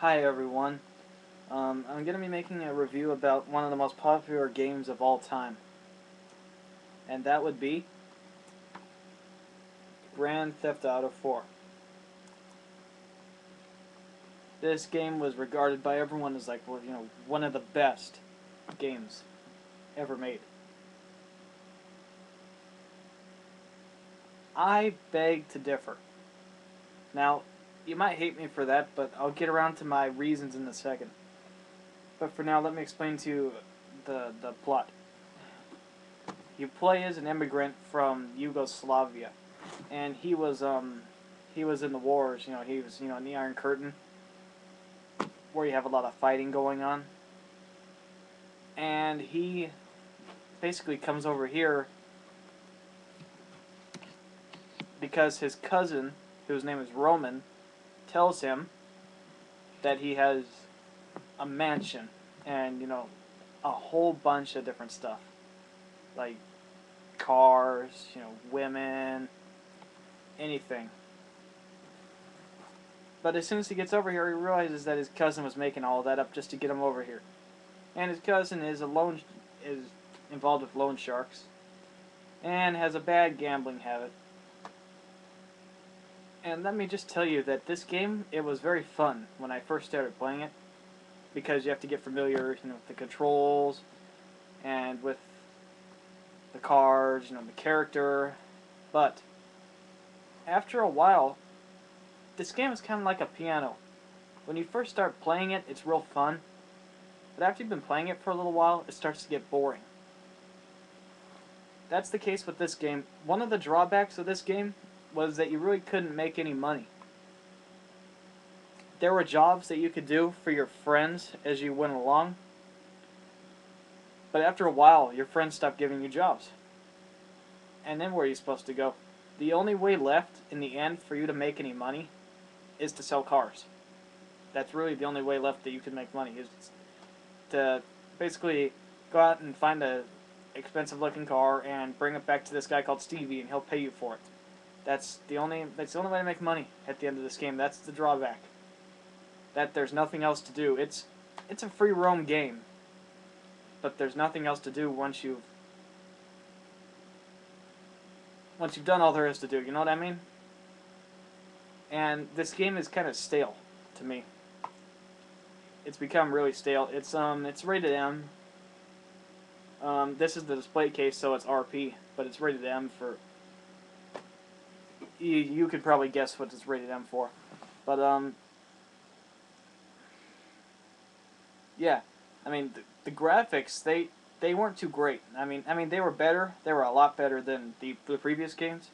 Hi everyone. I'm going to be making a review about one of the most popular games of all time. And that would be Grand Theft Auto 4. This game was regarded by everyone as one of the best games ever made. I beg to differ. Now, you might hate me for that, but I'll get around to my reasons in a second. But for now, let me explain to you the plot. You play as an immigrant from Yugoslavia, and he was in the wars. He was in the Iron Curtain, where you have a lot of fighting going on, and he basically comes over here because his cousin, whose name is Roman, tells him that he has a mansion and a whole bunch of different stuff, like cars, women, anything. But as soon as he gets over here, he realizes that his cousin was making all that up just to get him over here. And his cousin is involved with loan sharks and has a bad gambling habit. And let me just tell you that this game, it was very fun when I first started playing it, because you have to get familiar, with the controls and with the cars, the character. But after a while, this game is kind of like a piano. When you first start playing it, it's real fun. But after you've been playing it for a little while, it starts to get boring. That's the case with this game. One of the drawbacks of this game was that you really couldn't make any money. There were jobs that you could do for your friends as you went along, but after a while, your friends stopped giving you jobs. And then where are you supposed to go? The only way left in the end for you to make any money is to sell cars. That's really the only way left that you can make money, is to basically go out and find a expensive looking car and bring it back to this guy called Stevie, and he'll pay you for it. That's the only way to make money at the end of this game. That's the drawback. That there's nothing else to do. It's a free roam game, but there's nothing else to do once you've done all there is to do. You know what I mean? And this game is kind of stale to me. It's become really stale. It's rated M. This is the display case, so it's RP, but it's rated M for. You could probably guess what it's rated M for, but yeah, I mean the graphics, they weren't too great. I mean they were better. They were a lot better than the previous games,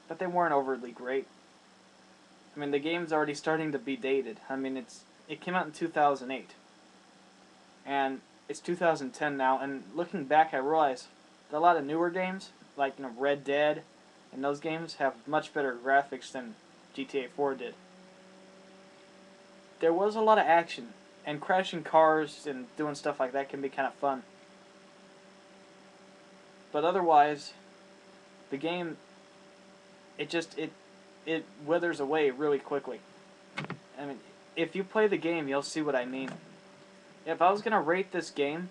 but they weren't overly great. I mean the game's already starting to be dated. I mean it came out in 2008, and it's 2010 now. And looking back, I realize that a lot of newer games like Red Dead and those games have much better graphics than GTA 4 did. There was a lot of action, and crashing cars and doing stuff like that can be kind of fun. But otherwise, the game, it withers away really quickly. I mean, if you play the game, you'll see what I mean. If I was going to rate this game,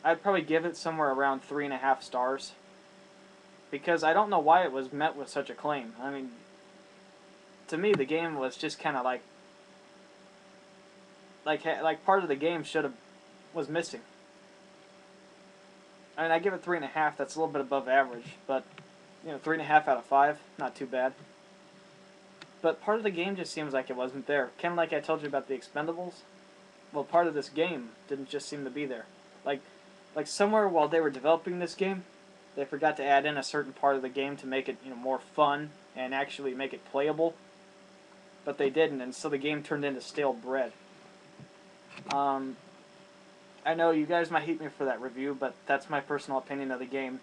I'd probably give it somewhere around 3.5 stars. Because I don't know why it was met with such acclaim. I mean, to me, the game was just kind of like part of the game was missing. I mean, I give it 3.5. That's a little bit above average, but 3.5 out of 5, not too bad. But part of the game just seems like it wasn't there. Kind of like I told you about the Expendables. Well, part of this game didn't just seem to be there. Like somewhere while they were developing this game, they forgot to add in a certain part of the game to make it more fun and actually make it playable. But they didn't, and so the game turned into stale bread. I know you guys might hate me for that review, but that's my personal opinion of the game.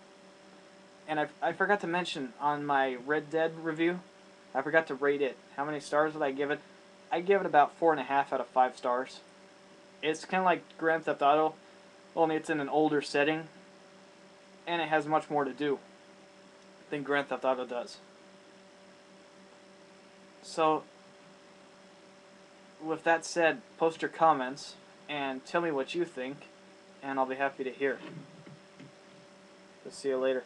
And I forgot to mention on my Red Dead review, I forgot to rate it. How many stars did I give it? I give it about 4.5 out of 5 stars. It's kind of like Grand Theft Auto, only it's in an older setting, and it has much more to do than Grand Theft Auto does. So, with that said, post your comments and tell me what you think, and I'll be happy to hear. So see you later.